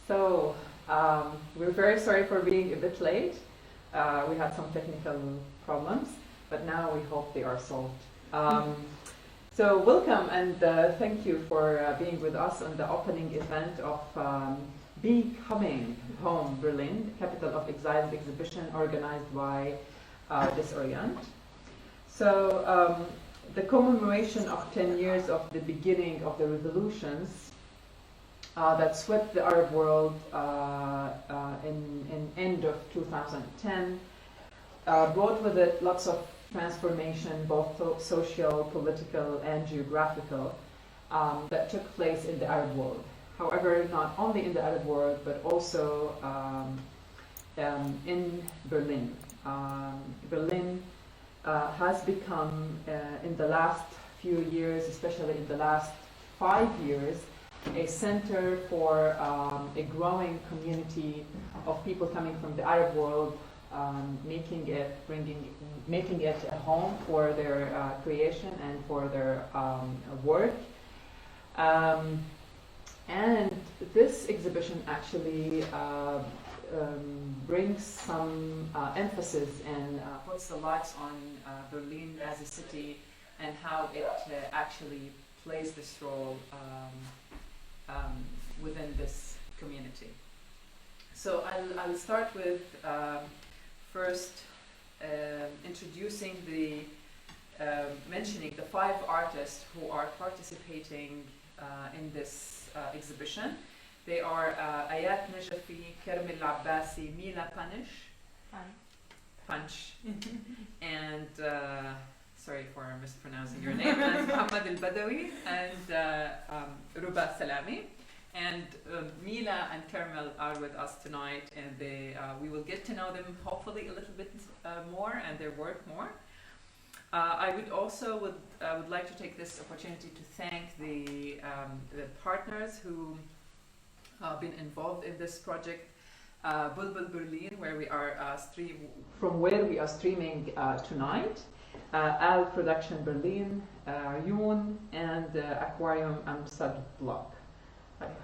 So, we're very sorry for being a bit late. We had some technical problems, but now we hope they are solved. So welcome and thank you for being with us on the opening event of Becoming Home Berlin, Capital of Exiles exhibition organized by Disorient. So the commemoration of 10 years of the beginning of the revolutions that swept the Arab world in end of 2010 brought with it lots of transformation, both social, political, and geographical, that took place in the Arab world. However, not only in the Arab world, but also in Berlin. Berlin has become, in the last few years, especially in the last 5 years, a center for a growing community of people coming from the Arab world, making it a home for their creation and for their work. And this exhibition actually brings some emphasis and puts the lights on Berlin as a city and how it actually plays this role within this community. So I'll start with first introducing mentioning the 5 artists who are participating in this exhibition. They are Ayat Najafi, Carmel Alabbasi, Mila Punch, and sorry for mispronouncing your name, and Muhammad al-Badawi, and Ruba Salami. And Mila and Carmel are with us tonight, and we will get to know them hopefully a little bit more and their work more. I would also would like to take this opportunity to thank the partners who have been involved in this project. Bulbul Berlin, where we are streaming tonight. Al Production Berlin, Yoon, and Aquarium Amsad Block.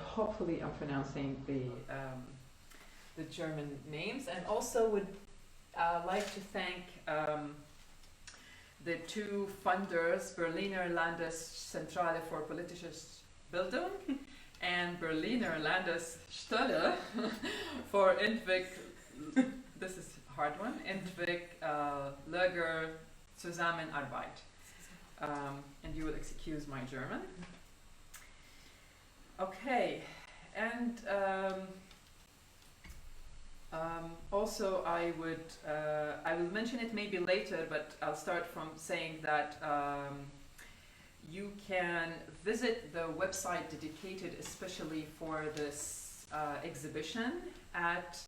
Hopefully I'm pronouncing the German names, and also would like to thank the 2 funders, Berliner Landeszentrale für politische Bildung and Berliner Landesstelle for this is a hard one, Löger Zusammenarbeit. And you will excuse my German. Okay, and also I will mention it maybe later, but I'll start from saying that you can visit the website dedicated especially for this exhibition at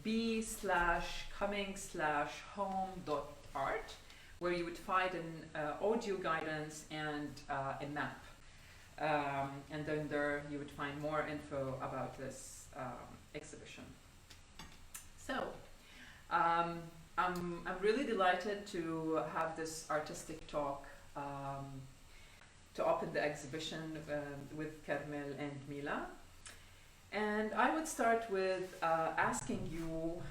b/coming/home.art, where you would find an audio guidance and a map. And then there you would find more info about this exhibition. So, I'm really delighted to have this artistic talk to open the exhibition with Carmel and Mila. And I would start with asking you,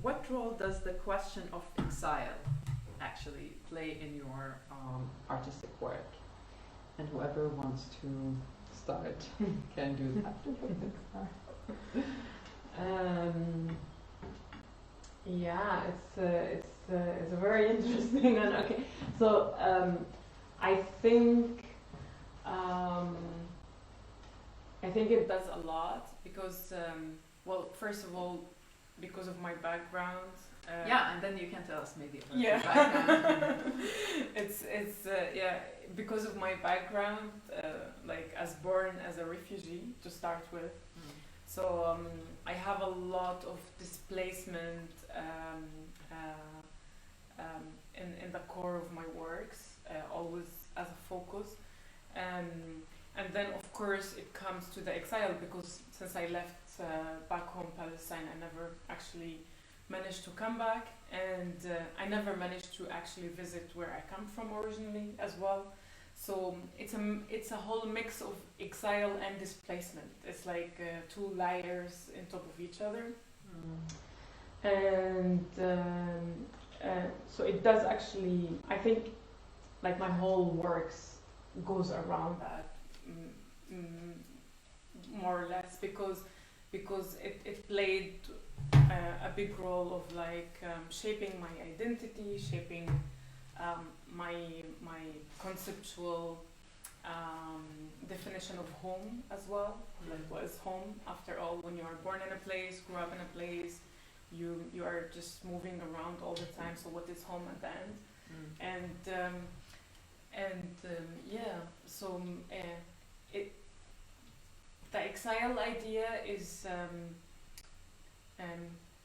what role does the question of exile actually play in your artistic work? And whoever wants to start can do that. Yeah, it's a very interesting one. Okay, so I think it does a lot because well, first of all, because of my background. Yeah, and then you can tell us maybe about your background. it's yeah, because of my background, like as born as a refugee to start with. So I have a lot of displacement in the core of my works, always as a focus. And then of course it comes to the exile, because since I left back home Palestine, I never actually managed to come back, and I never managed to actually visit where I come from originally as well. So it's a whole mix of exile and displacement. It's like two layers on top of each other. And so it does actually, I think, like my whole works goes around that, more or less, because it played a big role of like shaping my identity, shaping my conceptual definition of home as well. Like, what is home? After all, when you are born in a place, grew up in a place, you are just moving around all the time. So what is home at the end? Yeah. So the exile idea is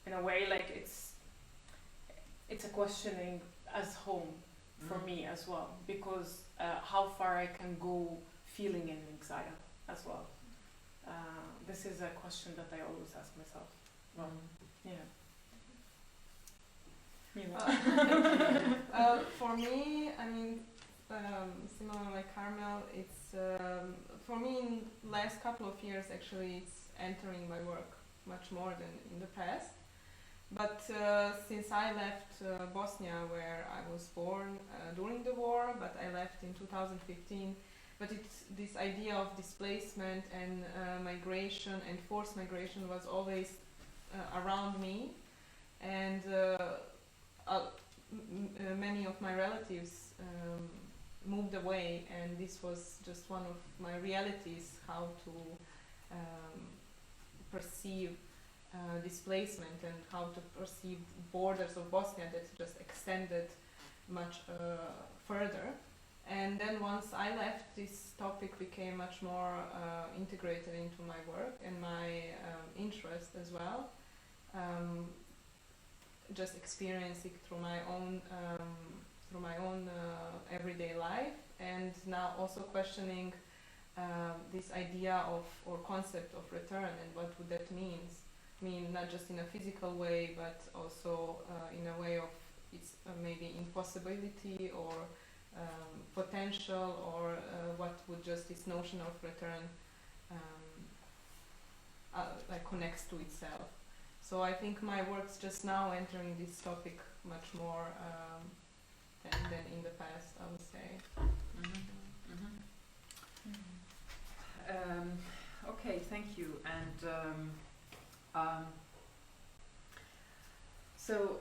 in a way like it's a questioning as home for me as well, because how far I can go feeling in exile as well. This is a question that I always ask myself. Yeah. Mila. For me, I mean, similar like Carmel, it's for me in last couple of years actually it's entering my work much more than in the past. But since I left Bosnia, where I was born during the war, but I left in 2015, but it's this idea of displacement and migration and forced migration was always around me, and many of my relatives moved away, and this was just one of my realities, how to perceive displacement and how to perceive borders of Bosnia that just extended much further. And then once I left, this topic became much more integrated into my work and my interest as well. Just experiencing through my own everyday life, and now also questioning this idea of or concept of return and what would that mean, not just in a physical way, but also in a way of its maybe impossibility or potential, or what would just this notion of return like connects to itself. So I think my work's just now entering this topic much more than in the past, I would say. Okay, thank you. And so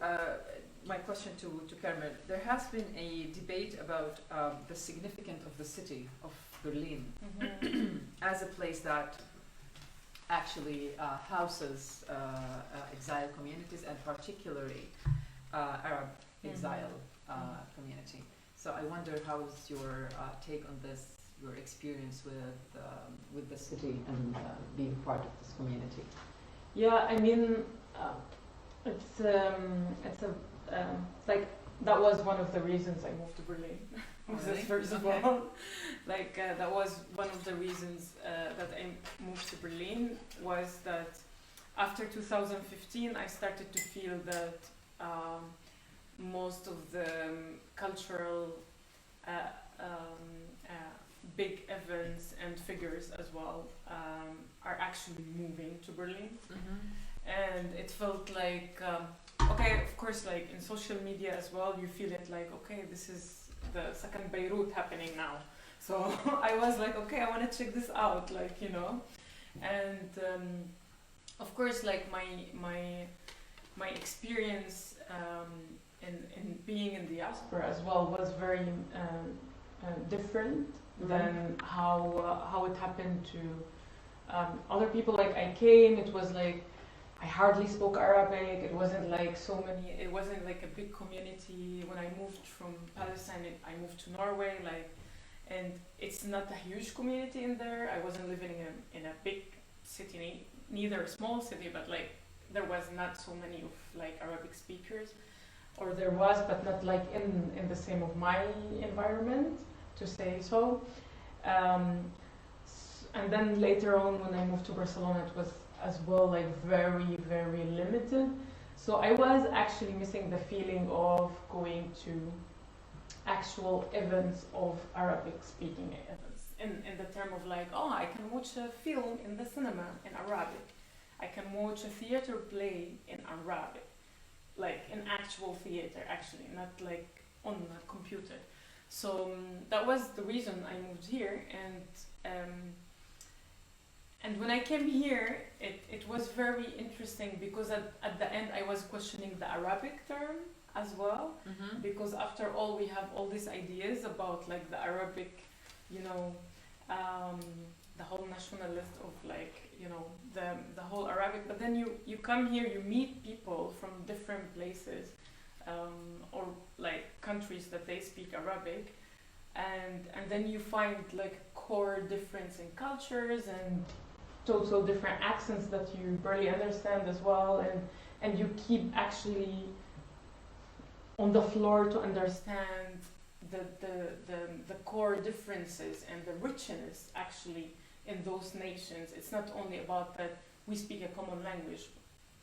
my question to Carmel, there has been a debate about the significance of the city of Berlin as a place that actually houses exile communities, and particularly Arab exile community. So I wonder, how is your take on this, your experience with the city and being part of this community? Yeah, I mean, it's like that was one of the reasons I moved to Berlin. Really? First of all, like that was one of the reasons that I moved to Berlin, was that after 2015 I started to feel that most of the cultural big events and figures as well are actually moving to Berlin. And it felt like okay, of course, like in social media as well, you feel it like, okay, this is the second Beirut happening now. So I was like, okay, I want to check this out, like, you know. And of course, like my experience in being in the diaspora as well was very different than how it happened to other people. Like, I came, it was like I hardly spoke Arabic. It wasn't like so many. It wasn't like a big community. When I moved from Palestine, I moved to Norway. Like, and it's not a huge community in there. I wasn't living in a big city, neither a small city, but like there was not so many of like Arabic speakers, or there was, but not like in the same of my environment, to say so. And then later on, when I moved to Barcelona, it was as well like very, very limited. So I was actually missing the feeling of going to actual events of Arabic-speaking events. In the term of like, oh, I can watch a film in the cinema in Arabic. I can watch a theater play in Arabic, like in actual theater, actually, not like on a computer. So that was the reason I moved here, and when I came here, it was very interesting because at the end I was questioning the Arabic term as well, because after all we have all these ideas about like the Arabic, you know, the whole nationalist of like, you know, the whole Arabic, but then you come here, you meet people from different places, or like countries that they speak Arabic, and then you find like core difference in cultures and total different accents that you barely understand as well, and you keep actually on the floor to understand the core differences and the richness actually in those nations. It's not only about that we speak a common language,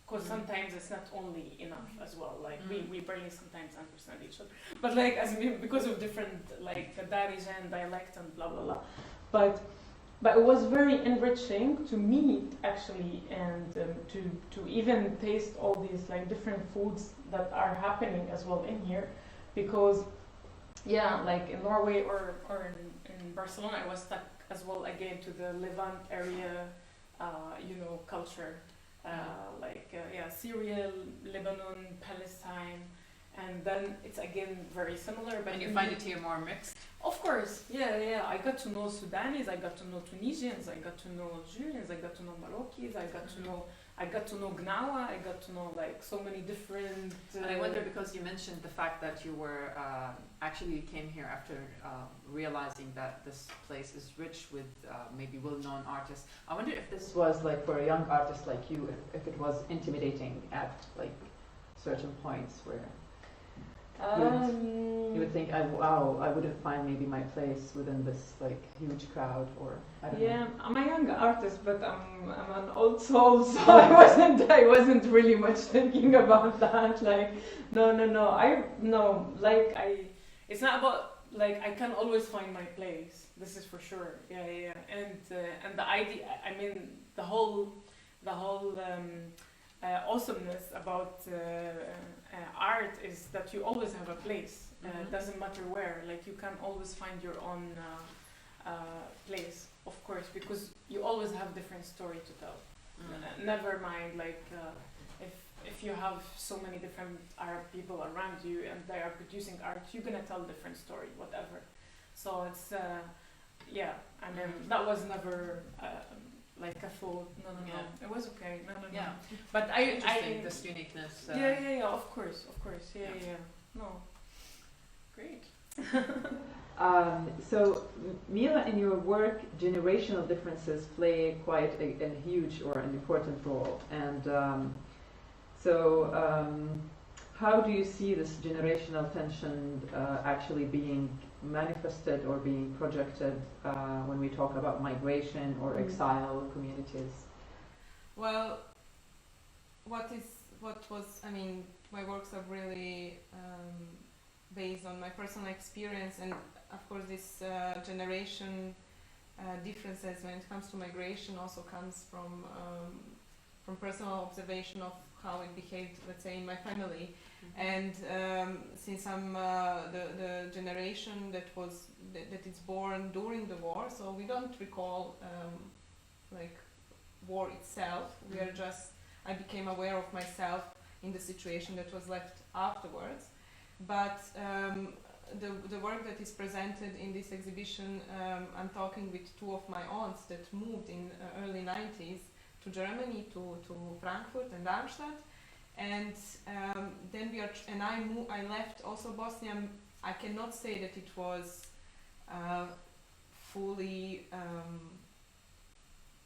because sometimes it's not only enough as well, like we barely sometimes understand each other, but like because of different like Darija and dialect and blah blah blah, but it was very enriching to meet actually, and to even taste all these like different foods that are happening as well in here, because yeah, like in Norway or in Barcelona I was stuck as well again to the Levant area, you know, culture. Syria, Lebanon, Palestine, and then it's again very similar. But and you find it here more mixed? Of course, yeah. I got to know Sudanese, I got to know Tunisians, I got to know Algerians, I got to know Moroccans, I got to know Gnawa, I got to know like so many different. And I wonder, because you mentioned the fact that you were actually you came here after realizing that this place is rich with maybe well-known artists. I wonder if this was like for a young artist like you, if it was intimidating at like certain points where you would think, wow, I wouldn't find maybe my place within this like huge crowd, or I don't know. Yeah, I'm a young artist, but I'm an old soul, so I wasn't really much thinking about that. Like, no, it's not about like I can always find my place. This is for sure. Yeah, and the idea, I mean, the whole awesomeness about art is that you always have a place. Doesn't matter where. Like you can always find your own place, of course, because you always have different story to tell. Never mind, like if you have so many different Arab people around you and they are producing art, you're gonna tell different story, whatever. So it's I mean that was never. Like a thought, no, it was okay, no. Yeah, but interesting, this uniqueness. Yeah, of course, yeah. No, great. So, Mila, in your work, generational differences play quite a huge or an important role, and how do you see this generational tension actually being manifested or being projected when we talk about migration or exile communities? Well, my works are really based on my personal experience, and of course this generation differences when it comes to migration also comes from personal observation of how it behaved, let's say, in my family. And since I'm the generation that is born during the war, so we don't recall like war itself. We are just, I became aware of myself in the situation that was left afterwards. But the work that is presented in this exhibition, I'm talking with two of my aunts that moved in early 90s to Germany, to Frankfurt and Darmstadt. And then I left also Bosnia. I cannot say that it was fully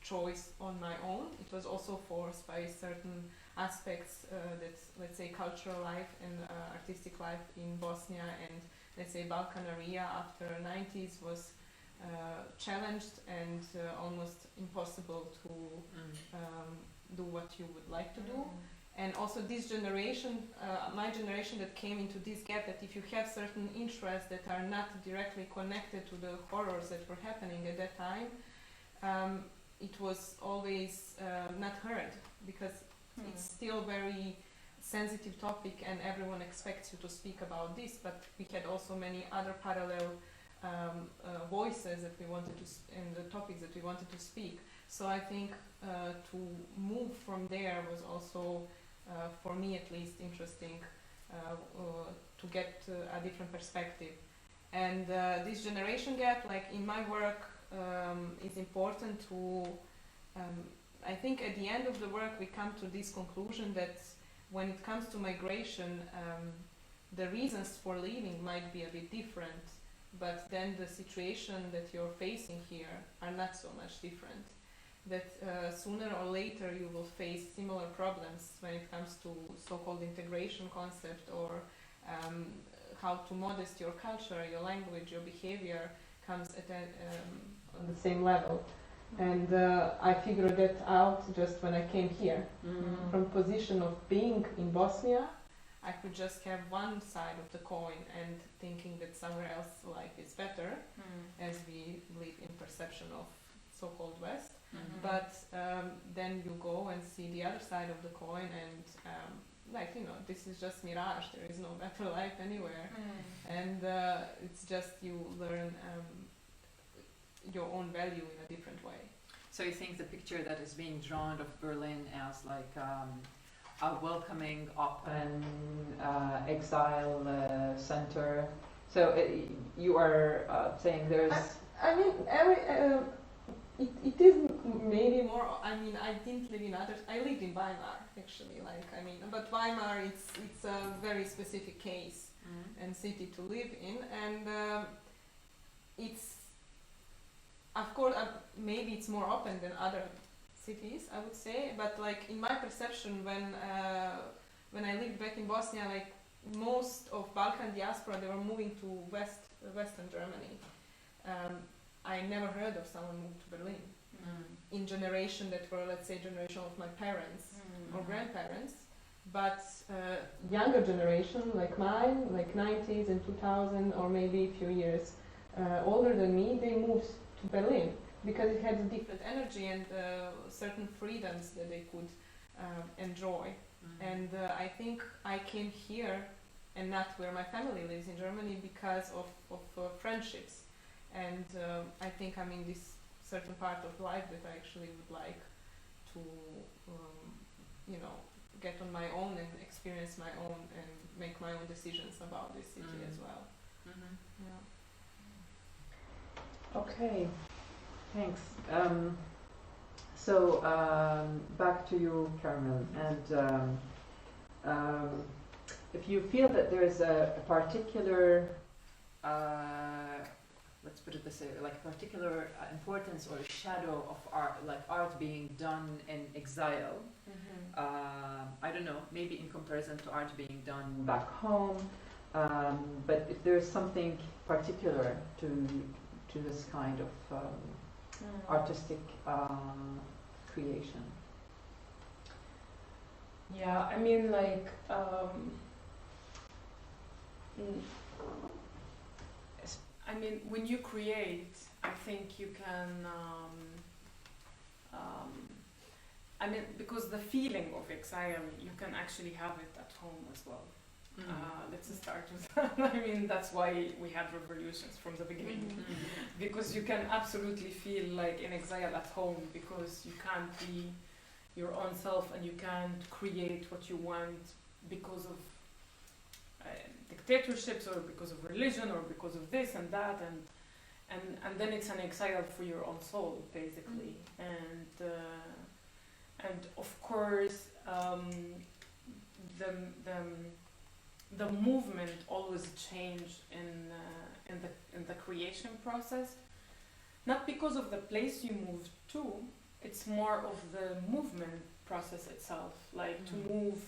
choice on my own. It was also forced by certain aspects that, let's say, cultural life and artistic life in Bosnia and, let's say, Balkan area after 90s was challenged and almost impossible to do what you would like to do. And also this generation, my generation that came into this gap, that if you have certain interests that are not directly connected to the horrors that were happening at that time, it was always not heard, because it's still very sensitive topic and everyone expects you to speak about this, but we had also many other parallel voices that we wanted to, and the topics that we wanted to speak. So I think to move from there was also, for me at least, interesting to get a different perspective. And this generation gap, like in my work, is important to, I think at the end of the work we come to this conclusion that when it comes to migration, the reasons for leaving might be a bit different, but then the situation that you're facing here are not so much different. That sooner or later you will face similar problems when it comes to so-called integration concept, or how to modest your culture, your language, your behavior comes at on the same level. And I figured that out just when I came here. From position of being in Bosnia, I could just have one side of the coin and thinking that somewhere else life is better, as we live in perception of so-called West. But then you go and see the other side of the coin, and like, you know, this is just mirage, there is no better life anywhere. And it's just you learn your own value in a different way. So you think the picture that is being drawn of Berlin as like a welcoming, open exile center. So you are saying there's... I mean, it is maybe more, I mean, I didn't live in others, I lived in Weimar actually, like, I mean, but Weimar, it's a very specific case and city to live in, and it's, of course, maybe it's more open than other cities, I would say, but like in my perception, when I lived back in Bosnia, like most of Balkan diaspora, they were moving to Western Germany. I never heard of someone moved to Berlin in generation that were, let's say, generation of my parents or grandparents, but younger generation like mine, like 90s and 2000, or maybe a few years older than me, they moved to Berlin because it had a different energy and certain freedoms that they could enjoy. And I think I came here and not where my family lives in Germany because of friendships. And I think I'm in this certain part of life that I actually would like to, you know, get on my own and experience my own and make my own decisions about this city as well. Yeah. Okay, thanks. So back to you, Carmel, and if you feel that there is a particular let's put it this way, like particular importance or shadow of art, like art being done in exile. I don't know, maybe in comparison to art being done back home, but if there is something particular to this kind of artistic creation. Yeah, I mean, like, I mean, when you create, I think you can, I mean, because the feeling of exile, you can actually have it at home as well. Let's start with that. I mean, that's why we had revolutions from the beginning. Because you can absolutely feel like in exile at home, because you can't be your own self and you can't create what you want because of dictatorships or because of religion or because of this and that, and then it's an exile for your own soul, basically. And of course, the movement always changed in the creation process, not because of the place you moved to. It's more of the movement process itself, like to move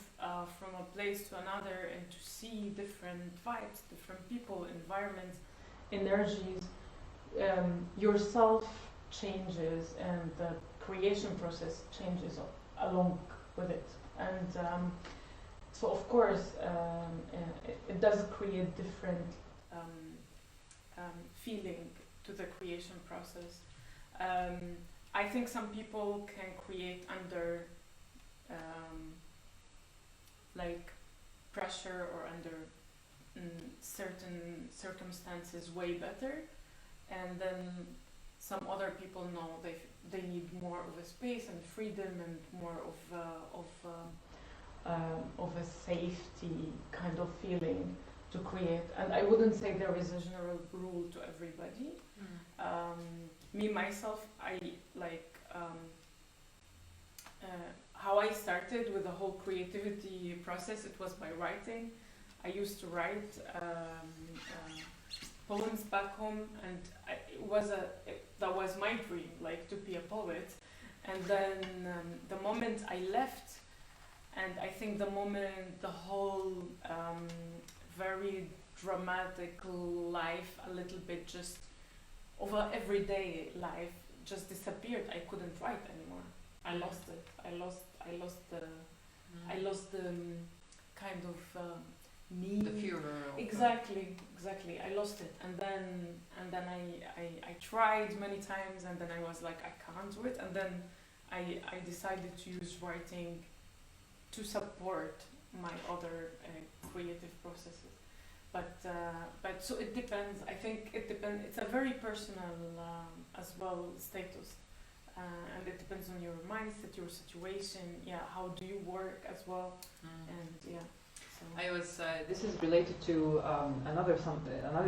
from a place to another and to see different vibes, different people, environments, energies. Yourself changes and the creation process changes along with it. And so of course it does create different feeling to the creation process. I think some people can create under like pressure or under certain circumstances way better, and then some other people know they need more of a space and freedom and more of a safety kind of feeling to create. And I wouldn't say there is a general rule to everybody. Me myself, I like how I started with the whole creativity process. It was by writing. I used to write poems back home, and that was my dream, like to be a poet. And then the moment I left, and I think the moment the whole very dramatic life, a little bit just over everyday life, just disappeared. I couldn't write anymore. I lost it. I lost the kind of need. The furor. Exactly. I lost it, and then I tried many times, and then I was like, I can't do it, and then I decided to use writing to support my other creative processes. But so it depends. I think it depends. It's a very personal as well status, and it depends on your mindset, your situation. Yeah, how do you work as well, and yeah. So. This is related to another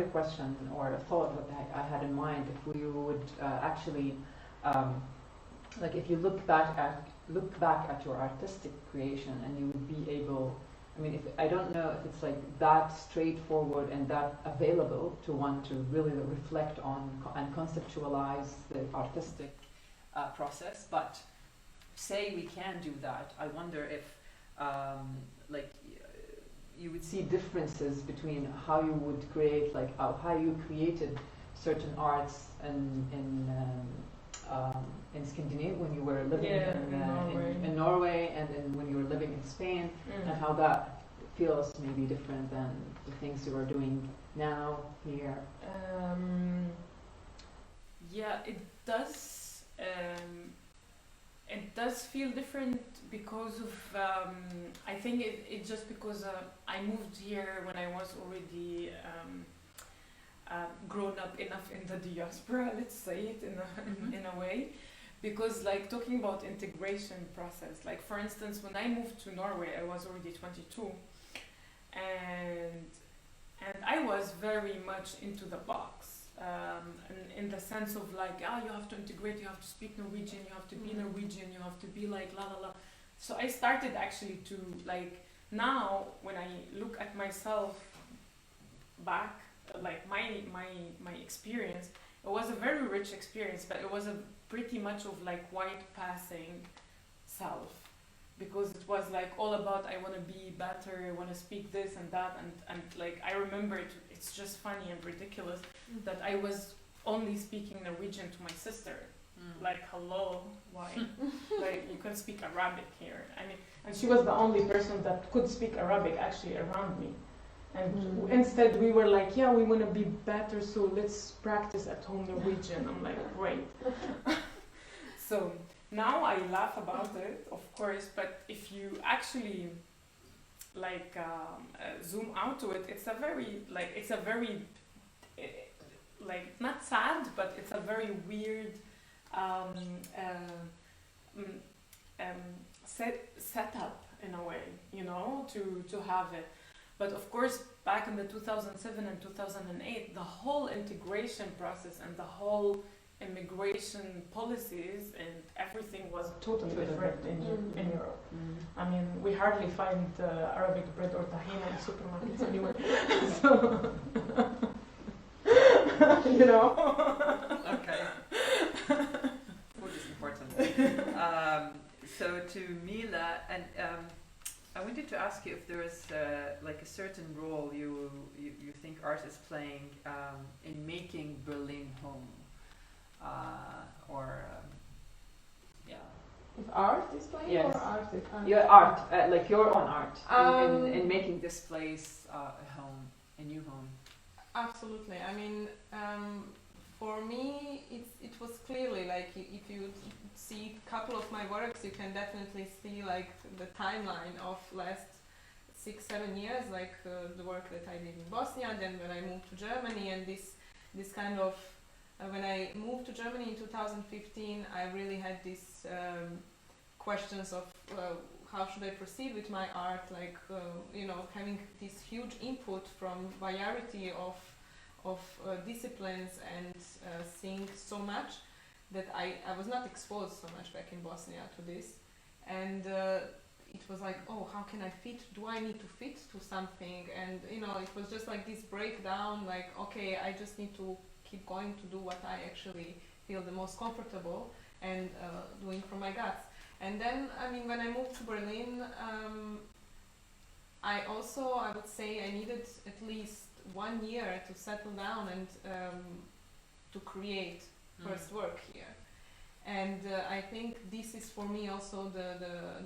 question or a thought that I had in mind. If we would actually, like, if you look back at your artistic creation, and you would be able. I mean, I don't know if it's like that straightforward and that available to one to really reflect on and conceptualize the artistic process. But say we can do that, I wonder if you would see differences between how you would create, like how you created certain arts in Scandinavia when you were living in Norway, and then when you were living in Spain, and how that feels maybe different than the things you are doing now here. Yeah, it does. It does feel different because of I think it's just because I moved here when I was already grown up enough in the diaspora, let's say it in a way, because like talking about integration process, like for instance when I moved to Norway I was already 22, and I was very much into the box. In the sense of like, you have to integrate, you have to speak Norwegian, you have to be Norwegian, you have to be like la la la. So I started actually to like, now when I look at myself back, like my experience, it was a very rich experience, but it was a pretty much of like white passing self, because it was like all about I want to be better, I want to speak this and that, and like I remember it's just funny and ridiculous that I was only speaking Norwegian to my sister. Like, hello, why? Like, you can speak Arabic here. I mean, and she was the only person that could speak Arabic actually around me. And instead we were like, yeah, we want to be better, so let's practice at home Norwegian. I'm like, great. So now I laugh about it, of course, but if you actually like zoom out to it, it's a very like not sad, but it's a very weird setup in a way, you know, to have it. But of course, back in the 2007 and 2008, the whole integration process and the whole immigration policies and everything was totally different in Europe. I mean, we hardly find Arabic bread or tahina in supermarkets anywhere. So, you know. Okay. Food is important. So to Mila, and I wanted to ask you if there is like a certain role you think art is playing in making Berlin home, or yeah. If art display Yes. or art? Your art, like your own art, in Um, making this place a home, a new home. Absolutely. I mean, for me, it was clearly like if you see a couple of my works, you can definitely see like the timeline of last 6-7 years, like the work that I did in Bosnia, then when I moved to Germany, and this kind of when I moved to Germany in 2015, I really had these questions of how should I proceed with my art, like having this huge input from variety of disciplines and seeing so much that I was not exposed so much back in Bosnia to this, and it was like, oh, how can I fit? Do I need to fit to something? And it was just like this breakdown, like, okay, I just need to keep going to do what I actually feel the most comfortable and doing from my guts. And then, I mean, when I moved to Berlin, I would say I needed at least 1 year to settle down and to create first work here. And I think this is for me also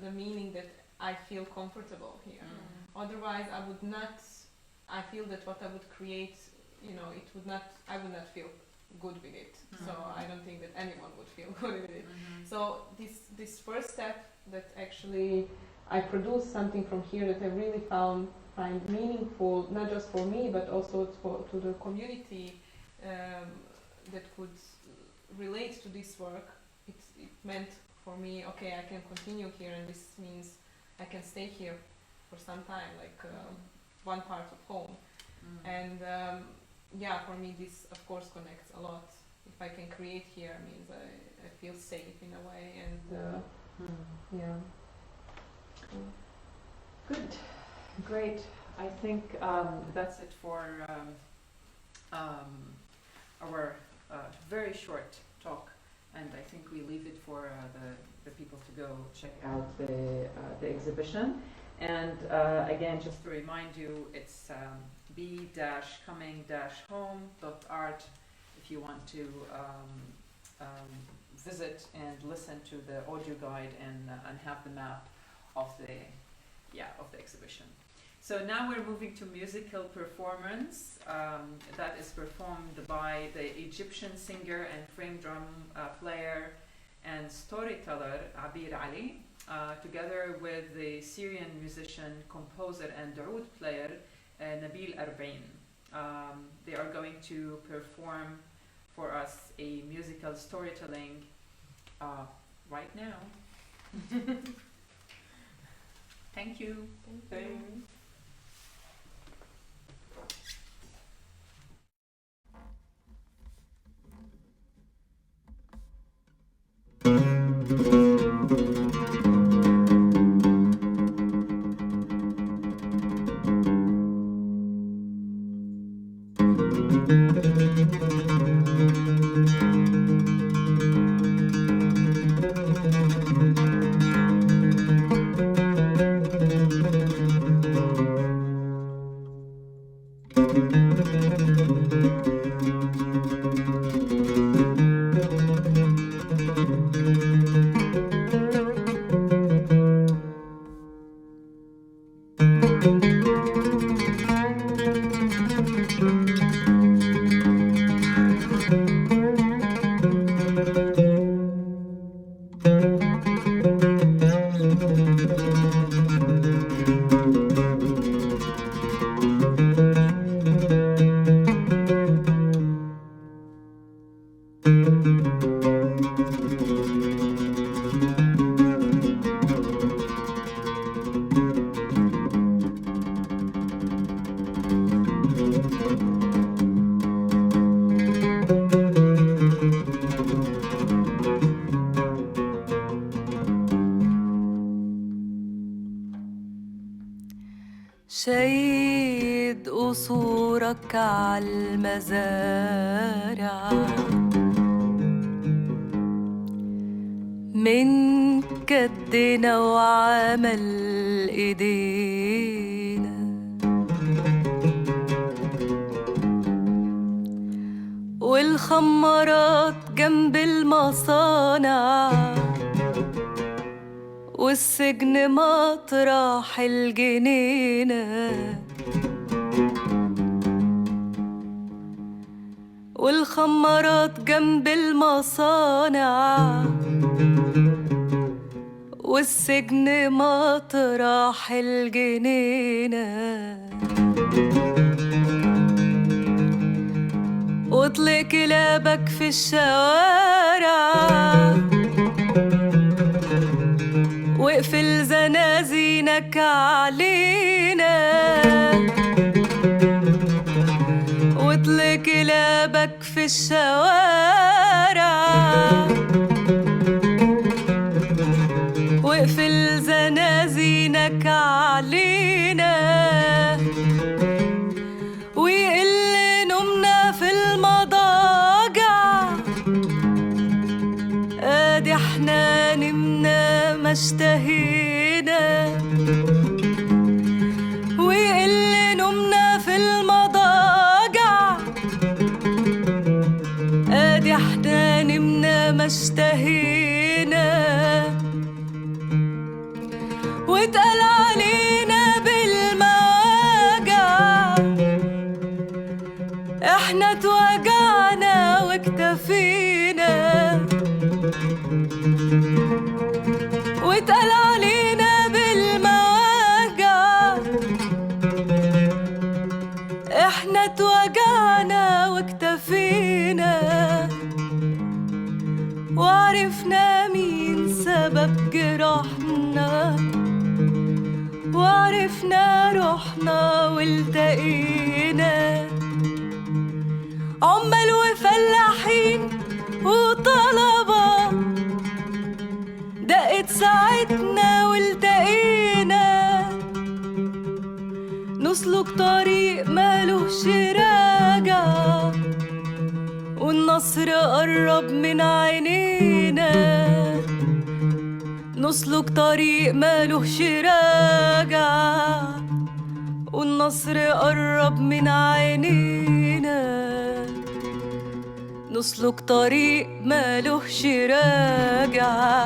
the meaning that I feel comfortable here. Otherwise, I feel that what I would create, I would not feel good with it. So I don't think that anyone would feel good with it. So this first step that actually I produced something from here that I really find meaningful, not just for me, but also to the community that could relate to this work. It meant for me, okay, I can continue here, and this means I can stay here for some time, like one part of home. And for me this of course connects a lot. If I can create here, means I feel safe in a way, and Good, great. I think that's it for our very short talk, and I think we leave it for the people to go check out the exhibition. And again, just to remind you, it's b-coming-home.art if you want to visit and listen to the audio guide and have the map of the exhibition. So now we're moving to musical performance that is performed by the Egyptian singer and frame drum player and storyteller Abeer Ali, together with the Syrian musician, composer and oud player Nabil Arbaain. They are going to perform for us a musical storytelling right now. Thank you. thank you. شيد قصورك عالمزارع من كدنا وعمل ايدينا والخمرات جنب المصانع والسجن مطرح الجنينة والخمارات جنب المصانع والسجن مطرح الجنينة واطلق كلابك في الشوارع واقفل زنازينك علينا واطلق كلابك في الشوارع واقفل زنازينك علينا ويقل نومنا في المضاجع ادي احنا نمنا ما اشتهينا ويقل نومنا في المضاجع ادي احنا نمنا ما اشتهينا واتقال علينا بالمواجع احنا اتوجعنا واكتفينا واتقال علينا بالمواجع احنا اتوجعنا واكتفينا وعرفنا مين سبب جراحنا وعرفنا روحنا والتقينا عمال وفلاحين وطلبة دقت ساعتنا والتقينا نسلك طريق مالوش راجع والنصر قرب من عينينا نسلك طريق مالوش راجع والنصر قرب من عينينا نسلك طريق مالوش راجع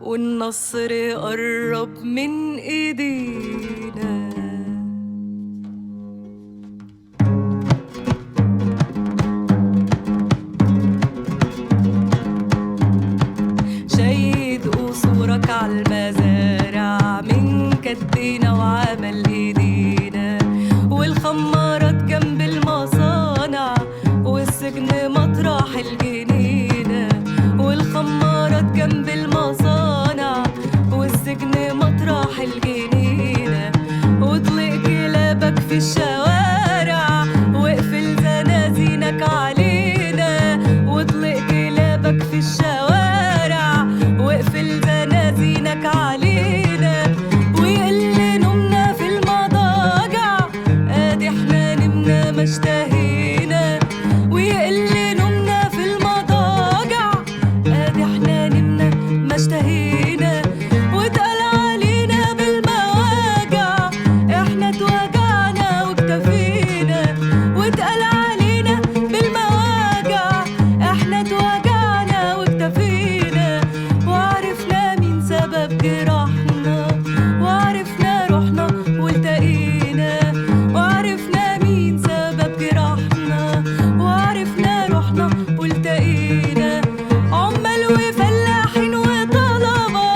والنصر قرب من ايدينا شيد قصورك عالمزارع من كدينا وعمل ايدينا والخمارات جنب المصانع والسجن مطرح الجنينة والخمارات جنب المصانع والسجن مطرح الجنينة واطلق كلابك في الشوارع واقفل زنازينك علينا واطلق كلابك في الشوارع واقفل زنازينك علينا ويقل نومنا في المضاجع ادي احنا نمنا ما اشتهينا ويقل نومنا في المضاجع ادي احنا نمنا ما اشتهينا واتقال علينا بالمواجع احنا اتوجعنا واكتفينا واتقال علينا بالمواجع احنا اتوجعنا واكتفينا وعرفنا مين سبب جراحنا وعرفنا روحنا والتقينا وعرفنا مين سبب جراحنا وعرفنا روحنا والتقينا عمال وفلاحين وطلبة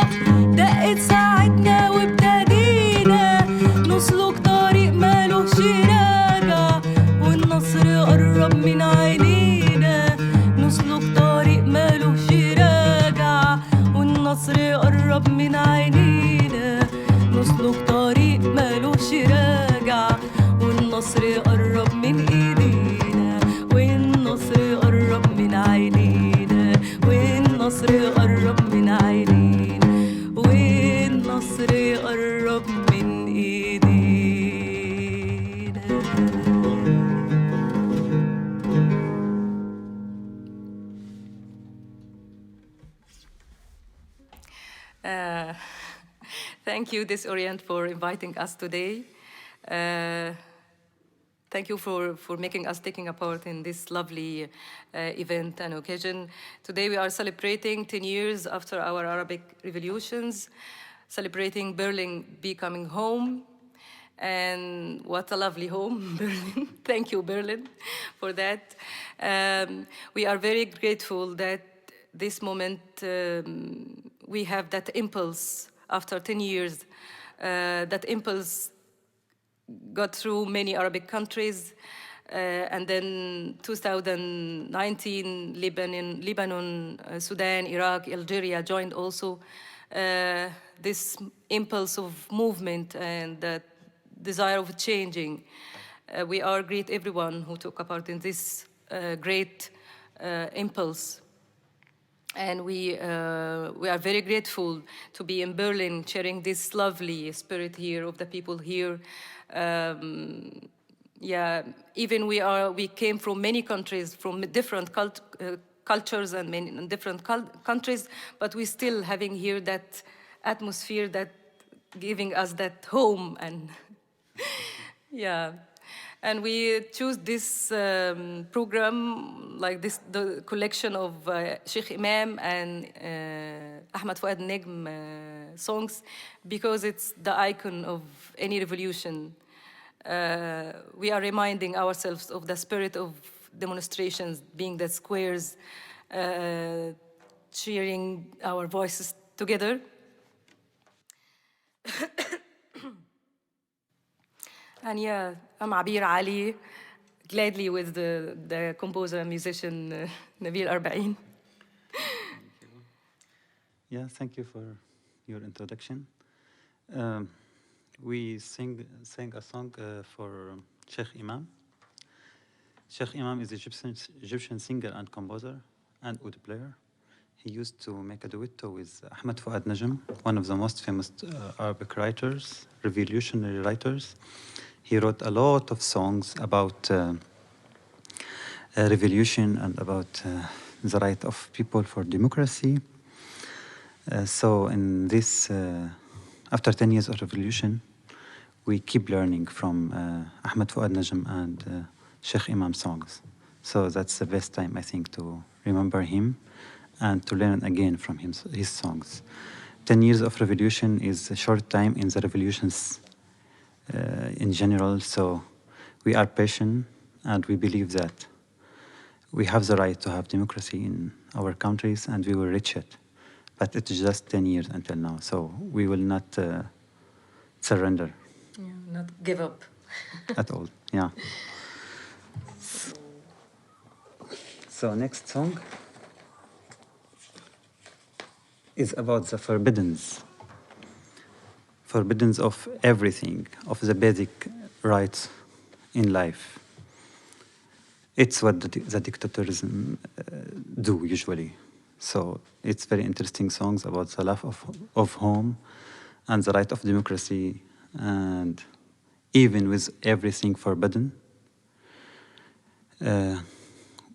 دقت ساعتنا وابتدينا نسلك طريق مالوش راجع والنصر قرب من عينينا نسلك طريق مالوش راجع والنصر قرب من عينينا نسلك طريق مالوش راجع والنصر قرب من ايدينا والنصر قرب من عينينا والنصر قرب من عينينا والنصر قرب من ايدينا Thank you, Disorient, for inviting us today. Thank you for making us taking a part in this lovely event and occasion. Today we are celebrating 10 years after our Arabic revolutions, celebrating Berlin becoming home. And what a lovely home, Berlin. Thank you, Berlin, for that. We are very grateful that this moment we have that impulse after 10 years. That impulse got through many Arabic countries, and then 2019, Lebanon, Sudan, Iraq, Algeria joined also. This impulse of movement and that desire of changing. We are great everyone who took a part in this great impulse. And we are very grateful to be in Berlin, sharing this lovely spirit here of the people here. Even we came from many countries, from different cultures and many different countries, but we still having here that atmosphere that giving us that home and and we choose this program like this, the collection of Sheikh Imam and Ahmad Fuad Negm songs, because it's the icon of any revolution. We are reminding ourselves of the spirit of demonstrations, being the squares, cheering our voices together. And I'm Abeer Ali, gladly with the composer and musician Nabil Arbaain. Thank you for your introduction. We sang a song for Sheikh Imam. Sheikh Imam is Egyptian singer and composer and oud player. He used to make a duetto with Ahmad Fuad Najm, one of the most famous Arabic writers, revolutionary writers. He wrote a lot of songs about revolution and about the right of people for democracy. So in this, after 10 years of revolution, we keep learning from Ahmad Fuad Najm and Sheikh Imam songs. So that's the best time, I think, to remember him and to learn again from his songs. 10 years of revolution is a short time in the revolutions in general, so we are patient and we believe that we have the right to have democracy in our countries and we will reach it. But it's just 10 years until now, so we will not surrender. Not give up. At all, So next song is about the forbiddens of everything, of the basic rights in life. It's what the dictatorism do usually. So it's very interesting songs about the love of home and the right of democracy, and even with everything forbidden,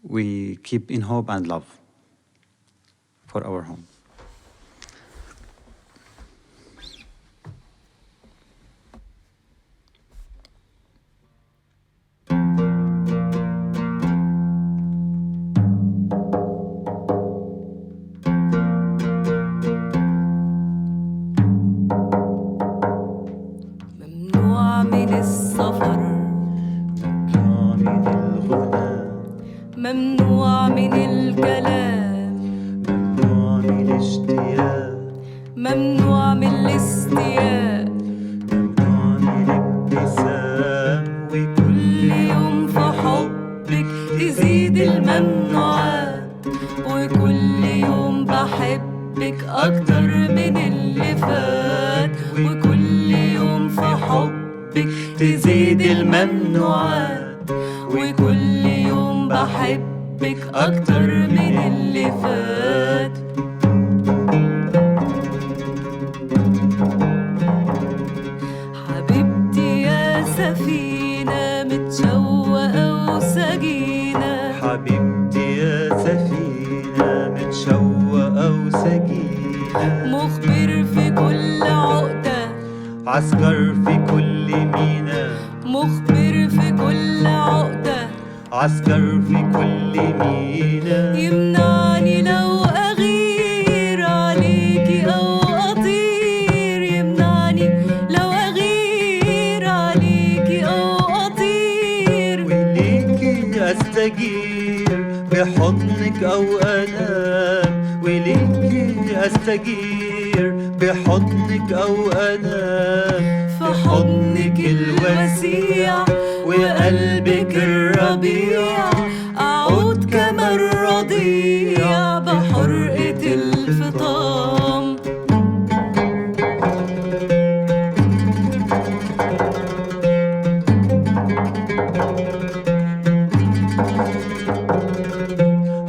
we keep in hope and love for our home. ممنوع من الكلام، ممنوع من الاشتياق، ممنوع من الاستياء، ممنوع من الابتسام، وكل يوم في حبك تزيد الممنوعات، وكل يوم بحبك أكتر من اللي فات، وكل يوم في حبك تزيد الممنوعات، وكل يوم بحبك أكتر من اللي فات. حبيبتي يا سفينة متشوقة وسجينة، حبيبتي يا سفينة متشوقة وسجينة، مخبر في كل عقدة، عسكر في كل مينا، مخبر في كل عسكر في كل مينا يمنعني لو أغير عليكي أو أطير، يمنعني لو أغير عليكي أو أطير، وليكي أستجير بحضنك أو أنام، وليكي أستجير بحضنك أو أنام، في حضنك الوسيع وقلبك الربيع، أعود كما الرضيع بحرقة الفطام.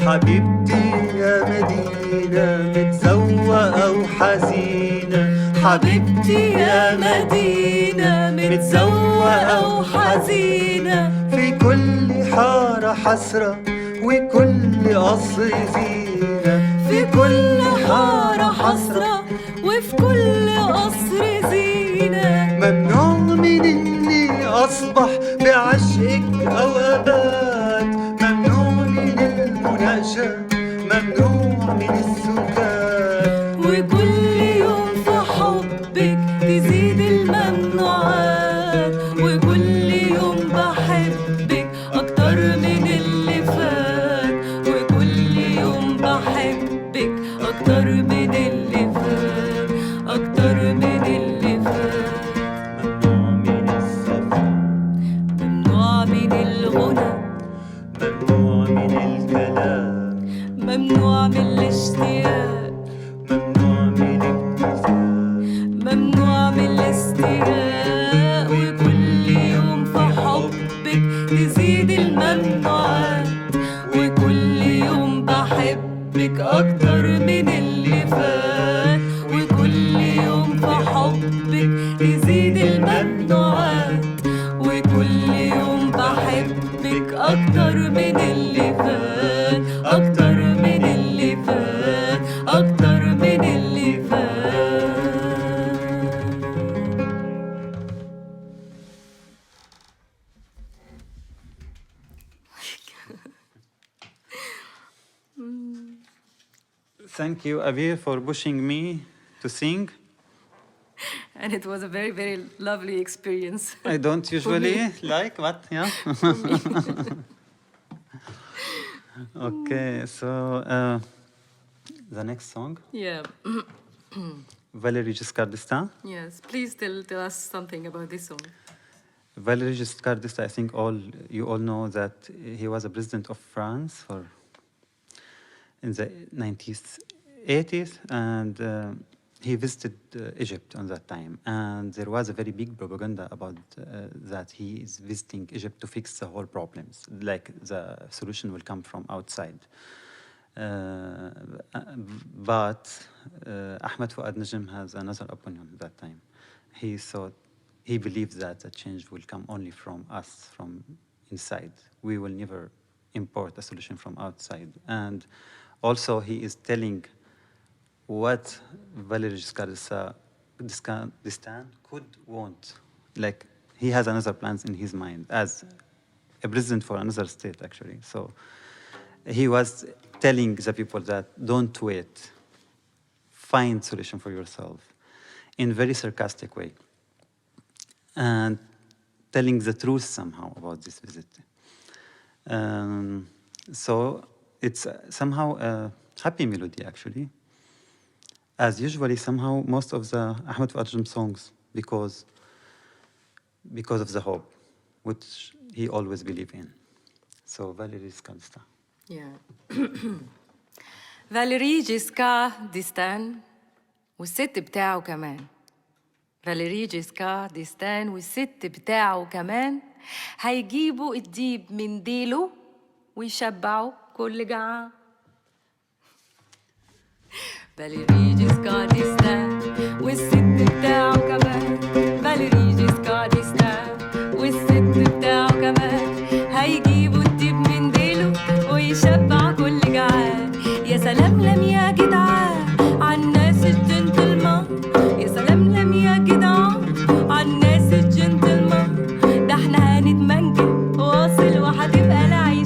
حبيبتي يا مدينة متزوقة وحزينة، حبيبتي يا مدينة متزوقة وحزينة، في كل حارة حسرة وكل قصر زينة، في كل حارة حسرة وفي كل قصر زينة. ممنوع من إني أصبح بعشقك أو أبات، ممنوع من المناقشة، ممنوع من السكات، وكل يوم في حبك تزيد الممنوعات، وكل يوم بحبك أكتر من اللي فات، وكل يوم بحبك أكتر من اللي فات، أكتر من اللي فات. ممنوع من السفر، ممنوع من الغنى، ممنوع من الكلام، ممنوع من الاشتياق، ممنوع من الابتسام، ممنوع من الاستياء، وكل يوم في حبك تزيد الممنوعات، وكل يوم بحبك أكتر من اللي فات، وكل يوم في حبك تزيد الممنوعات، وكل يوم بحبك أكتر من اللي فات، أكتر من اللي فات، أكتر من اللي فات. Thank you, Abeer, for pushing me to sing. And it was a very, very lovely experience. I don't usually like, but yeah. Okay, so the next song, Yeah. Valéry Giscard d'Estaing. Yes. Please tell us something about this song. Valéry Giscard d'Estaing, I think you all know that he was a president of France in the 1980s, and he visited Egypt on that time. And there was a very big propaganda about that he is visiting Egypt to fix the whole problems, like the solution will come from outside. But Ahmed Fuad Najm has another opinion at that time. He believes that the change will come only from us, from inside. We will never import a solution from outside. And also he is telling what Valéry Giscard d'Estaing could want. Like he has another plans in his mind as a president for another state, actually. So he was telling the people that don't wait, find solution for yourself in very sarcastic way, and telling the truth somehow about this visit. So it's somehow a happy melody, actually, as usually somehow most of the Ahmed Fuad Najm songs, because of the hope, which he always believed in. So Valéry Giscard d'Estaing. Yeah. فاليري جيسكار ديستان والست بتاعه كمان. فاليري جيسكار ديستان والست بتاعه كمان هيجيبوا الديب من ديله ويشبعوا كل جعان. فاليري جيسكار ديستان والست بتاعه كمان. فاليري جيسكار ديستان والست بتاعه كمان هيجيبوا الديب من ديله ويشبع كل جعان. يا سلام لم يا جدعان عالناس الجنتلمان، يا سلام لم يا جدعان عالناس الجنتلمان، ده احنا هنتمنجل واصل وهتبقى العين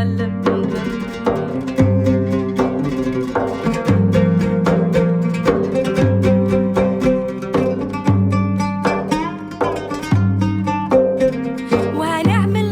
وهنعمل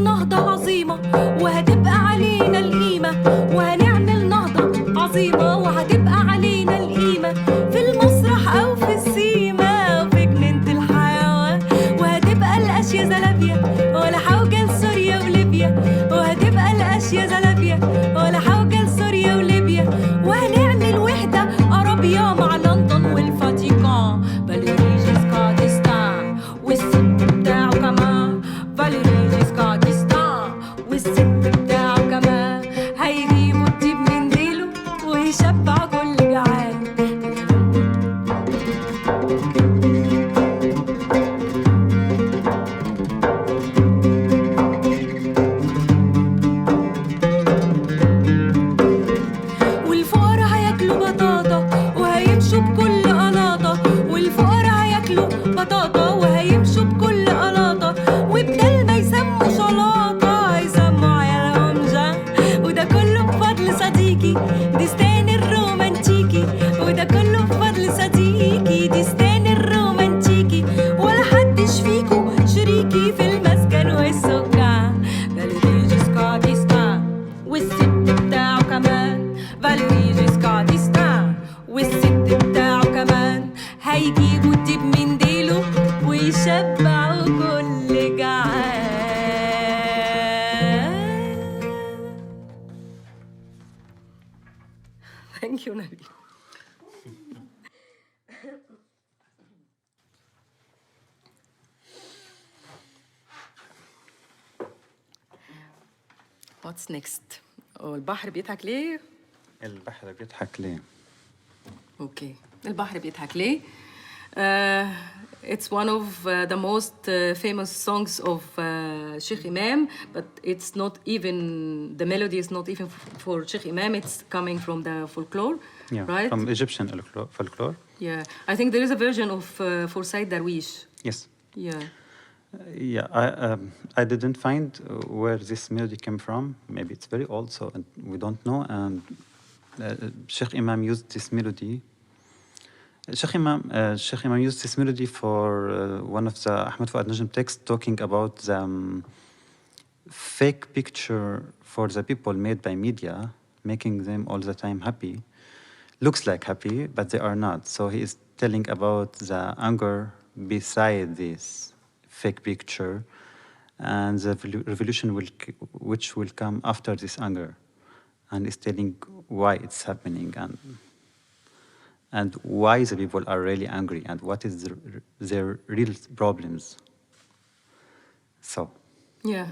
نهضة عظيمة وهتبقى علينا القيمة، وهنعمل نهضة عظيمة وهتبقى علينا القيمة، في المسرح أو في السيما وفي جنينة الحيوان، وهتبقى الأشياء زلابية ولا حوجة لسوريا وليبيا، وهتبقى الأشياء زلابية ولا حوجة لسوريا وليبيا، وهنعمل وحدة عربية مع لندن والفاتيكان، فاليري جيسكار ديستان والست بتاعه كمان، فاليري جيسكار ديستان والست بتاعه كمان، هيجيبوا الطيب من ديله ويشبع كل جعان. والفقراء هياكلوا بطاطا وهيمشوا بكل قلاطة، والفقراء هياكلوا بطاطا وهيمشوا بكل قلاطة، وبدل ما يسموا شلاطة هيسموا عيالهم جان، وده كله بفضل صديقي ديستان الرومانتيكي، وده كله بفضل صديقي ديستان الرومانتيكي، ولا حدش فيكو شريكي في المسكن والسكان، فاليري جيسكار ديستان والست بتاعه كمان، فاليري جيسكار ديستان والست بتاعه كمان، هيجيبوا الديب من ديله ويشبعوا كل جعان. Thank you, Nabil. What's next? البحر بيضحك ليه؟ البحر بيضحك ليه؟ اوكي، البحر بيضحك ليه؟ It's one of the most famous songs of Sheikh Imam, but it's not even, the melody is not even for Sheikh Imam, it's coming from the folklore, Yeah, right? from Egyptian folklore. Yeah, I think there is a version of for Said Darwish. Yes. Yeah. I didn't find where this melody came from. Maybe it's very old, so we don't know. And Sheikh Imam used this melody. Sheikh Imam used this melody for one of the Ahmed Fuad Najm texts talking about the fake picture for the people made by media, making them all the time happy. Looks like happy, but they are not. So he is telling about the anger beside this fake picture and the revolution which will come after this anger, and is telling why it's happening and why the people are really angry and what is their real problems. So Yeah.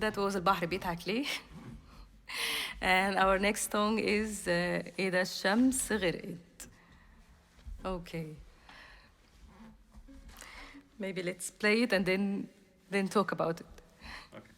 that was البحر بيضحك ليه. And our next song is إذا الشمس غرقت. Okay. Maybe let's play it and then talk about it. Okay.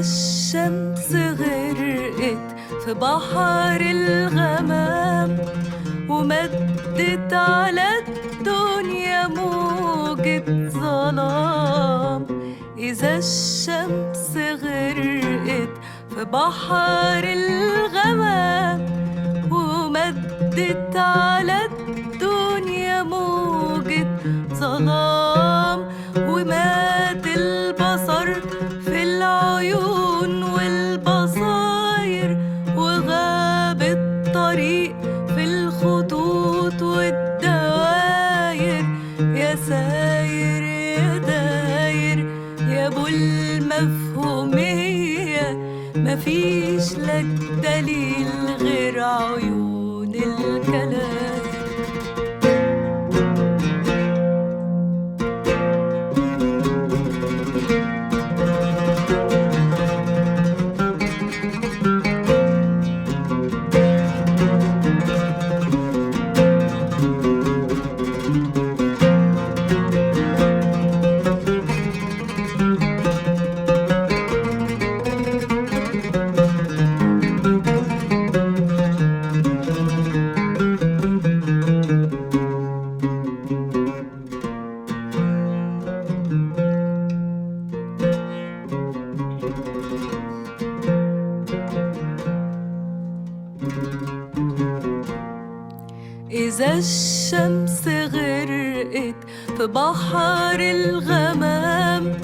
الشمس غرقت في بحر الغمام ومدت على الدنيا موجة ظلام. إذا الشمس غرقت في بحر الغمام ومدت على الدنيا موجة ظلام ومات البصر في العيون والبصاير وغاب الطريق في الخطوط والدواير. يا ساير يا داير يا ابو المفهومية مفيش لك دليل غير عيون الكلام. إذا الشمس غرقت في بحر الغمام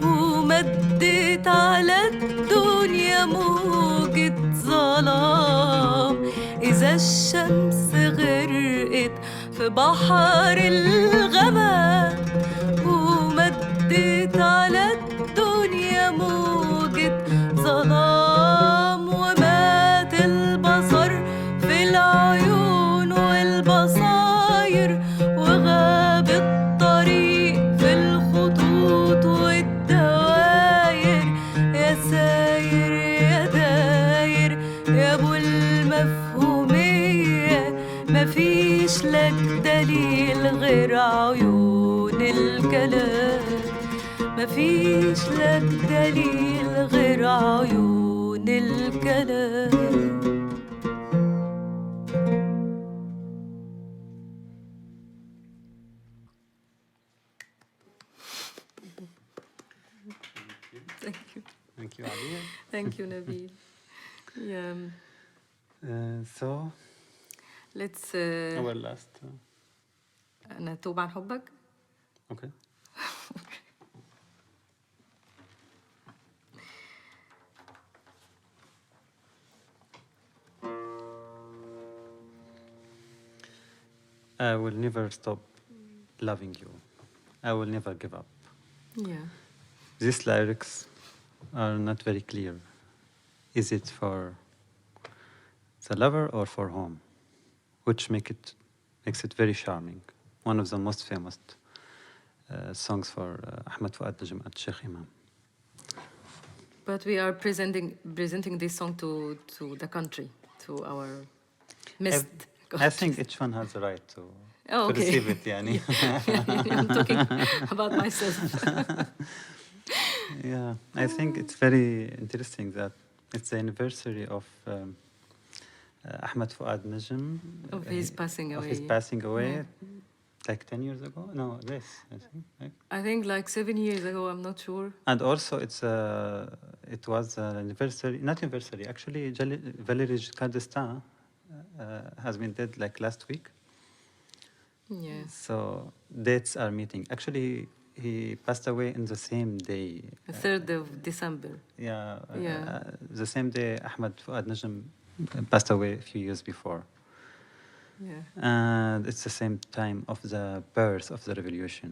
ومدت على الدنيا موجة ظلام، إذا الشمس غرقت في بحر الغمام ومدت على الدنيا موجة ظلام، ومات البصر في العيون والبصاير وغاب الطريق في الخطوط والدواير، يا ساير يا داير يا ابو المفهومية، مفيش لك دليل غير عيون الكلام، مفيش لك دليل غير عيون الكلام. Thank you, Abeer. Thank you, Nabil. Yeah. So, Let's our last. نتوب عن حبك. Okay. I will never stop loving you. I will never give up. Yeah. These lyrics are not very clear. Is it for the lover or for home? Which makes it very charming. One of the most famous songs for Ahmed Fuad Najm at Sheikh Imam. But we are presenting this song to the country, to our missed country. I think each one has the right to okay. receive it. Yani. I'm talking about myself. Yeah, I think it's very interesting that it's the anniversary of Ahmed Fuad Najm. Of his passing away. Of his passing away, Yeah. like 10 years ago? No, less, I think. Right? I think like 7 years ago, I'm not sure. And also it was an anniversary, not anniversary, actually Valery Giscard d'Estaing has been dead like last week. Yes. So dates are meeting. Actually, he passed away in the same day. The 3rd of December. Yeah. Yeah. The same day Ahmed Fuad Najm passed away a few years before. Yeah. And it's the same time of the birth of the revolution.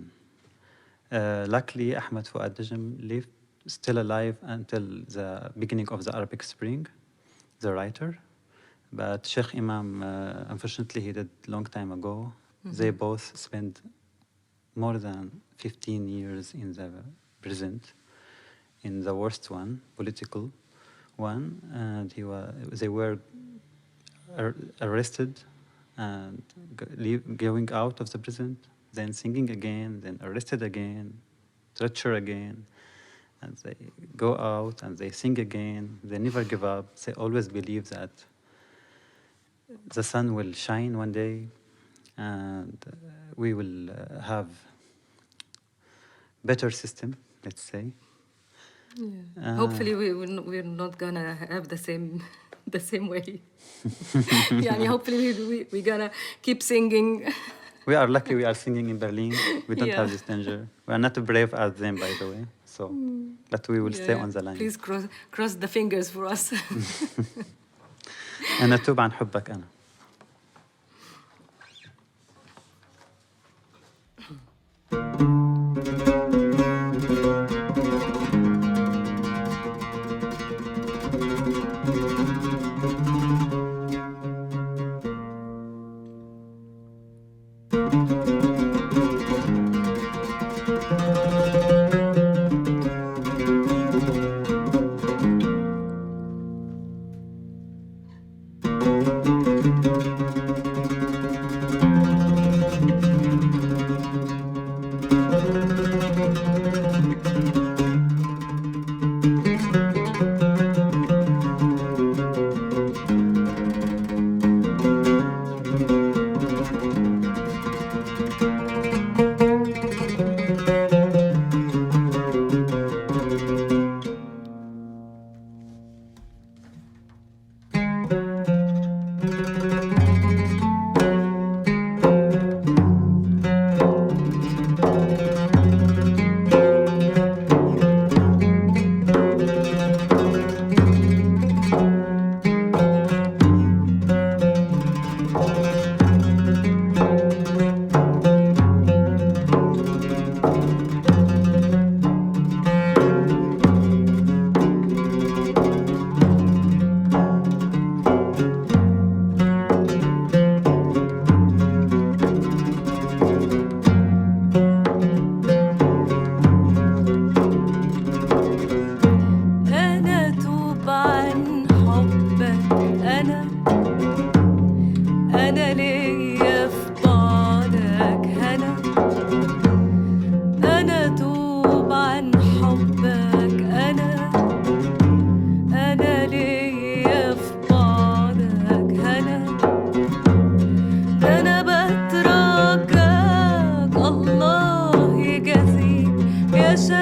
Luckily, Ahmed Fuad Najm lived still alive until the beginning of the Arabic Spring, the writer. But Sheikh Imam, unfortunately, he died a long time ago. Mm-hmm. They both spent more than 15 years in the prison, in the worst one, political one, and they were arrested and going out of the prison, then singing again, then arrested again, torture again, and they go out and they sing again. They never give up. They always believe that the sun will shine one day, and we will have better system, let's say. Yeah. Hopefully we're not gonna have the same way. Yeah, hopefully we're gonna keep singing. We are lucky we are singing in Berlin. We don't Yeah. have this danger. We are not brave as them, by the way. So, but we will stay on the line. Please cross the fingers for us. أنا أتوب عن حبك أنا.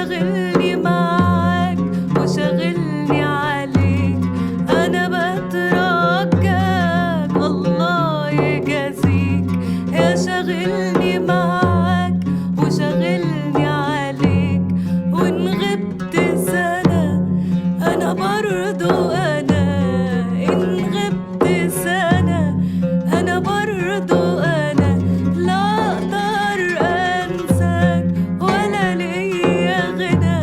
شاغلني معاك وشاغلني عليك. أنا بترجاك الله يجازيك، يا شاغلني معاك وشاغلني عليك. وإن غبت سنة أنا برضو أنا، إن غبت سنة أنا برضو أنا. لا أقدر أنساك ولا ليا غنى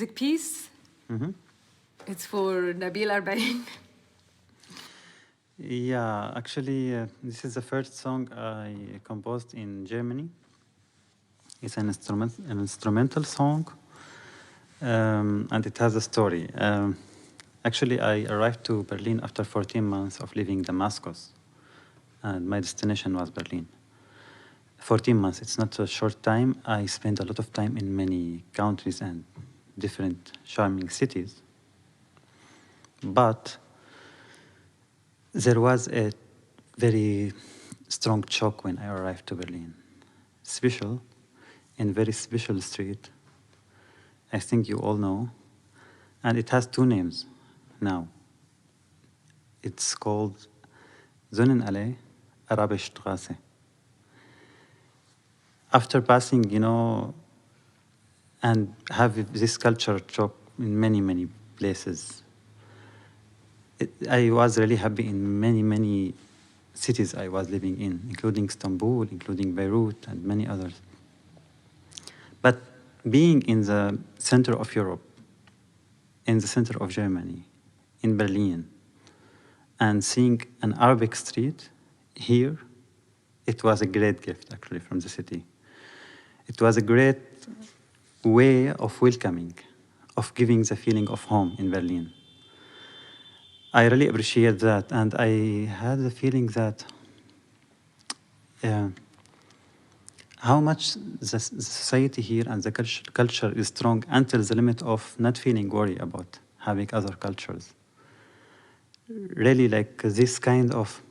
music piece. Mhm. It's for Nabil Arbaain. Yeah, actually, this is the first song I composed in Germany. It's an instrumental song, and it has a story. Actually, I arrived to Berlin after 14 months of living Damascus, and my destination was Berlin. 14 months, it's not a short time. I spent a lot of time in many countries and different charming cities. But there was a very strong shock when I arrived to Berlin. Special, in very special street. I think you all know. And it has two names now. It's called Sonnenallee, Arabischstraße. After passing, and have this culture shock in many places, I was really happy in many cities I was living in, including Istanbul, including Beirut, and many others. But being in the center of Europe, in the center of Germany, in Berlin, and seeing an Arabic street here, it was a great gift, actually, from the city. It was a great way of welcoming, of giving the feeling of home in Berlin. I really appreciate that, and I had the feeling that how much the society here and the culture is strong until the limit of not feeling worried about having other cultures. Really, like this kind of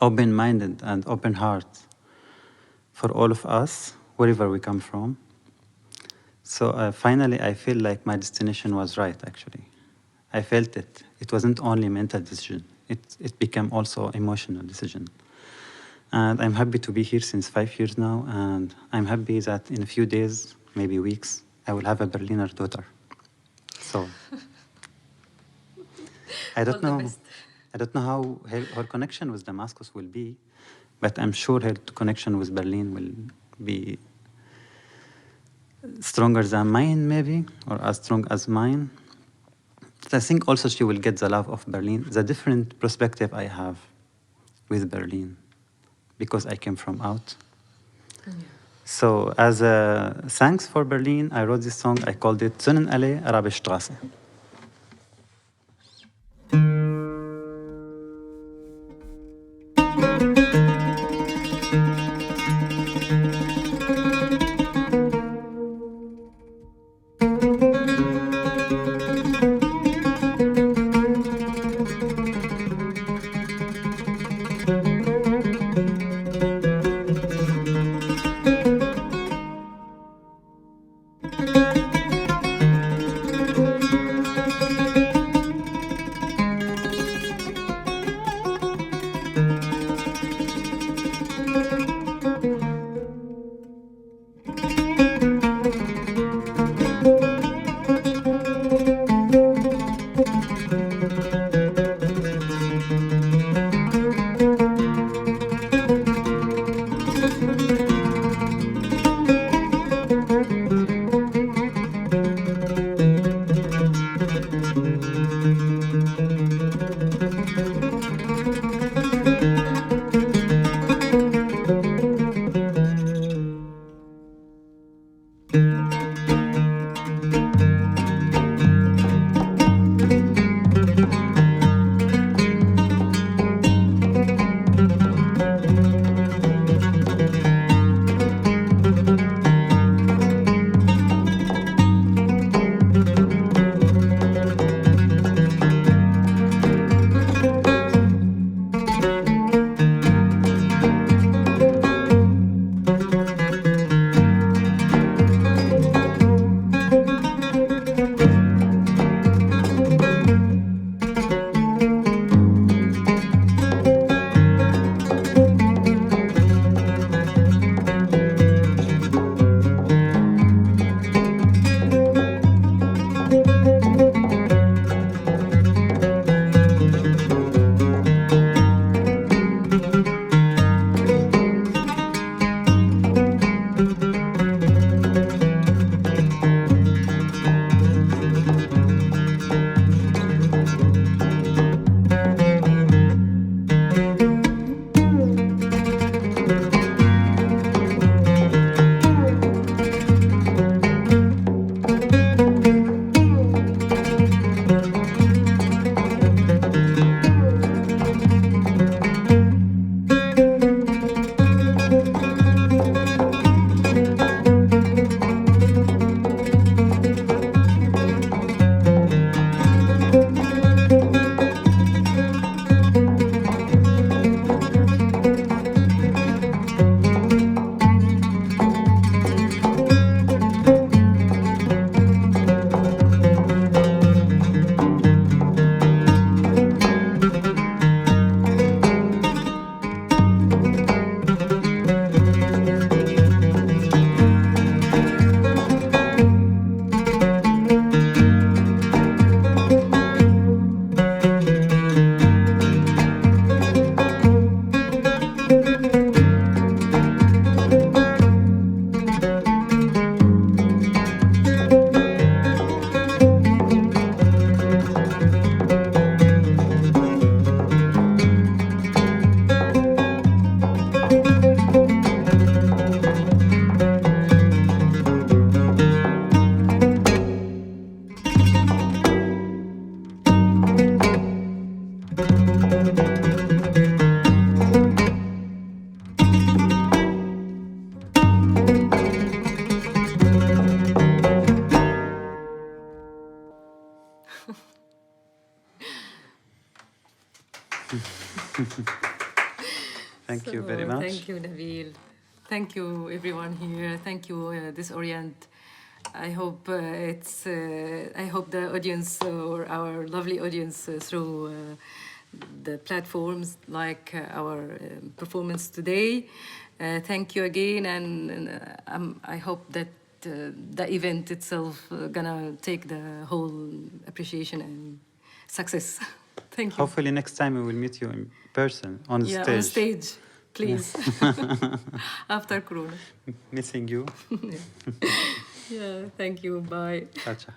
open-minded and open heart for all of us, wherever we come from. So finally, I feel like my destination was right, actually. I felt it. It wasn't only a mental decision. It became also emotional decision. And I'm happy to be here since 5 years now, and I'm happy that in a few days, maybe weeks, I will have a Berliner daughter. So I don't know how her connection with Damascus will be, but I'm sure her connection with Berlin will be stronger than mine, maybe, or as strong as mine. But I think also she will get the love of Berlin, the different perspective I have with Berlin, because I came from out. Yeah. So as a thanks for Berlin, I wrote this song. I called it Sonnenallee, Arabischstraße. Thank you very much. Thank you, Nabil. Thank you, everyone here. Thank you, This Orient. I hope I hope the audience or our lovely audience through the platforms like our performance today. Thank you again, and I hope that the event itself gonna take the whole appreciation and success. Thank you. Hopefully next time we will meet you in person on the stage. On stage, please. After Corona. Missing you. Yeah, thank you. Bye. Ciao, ciao.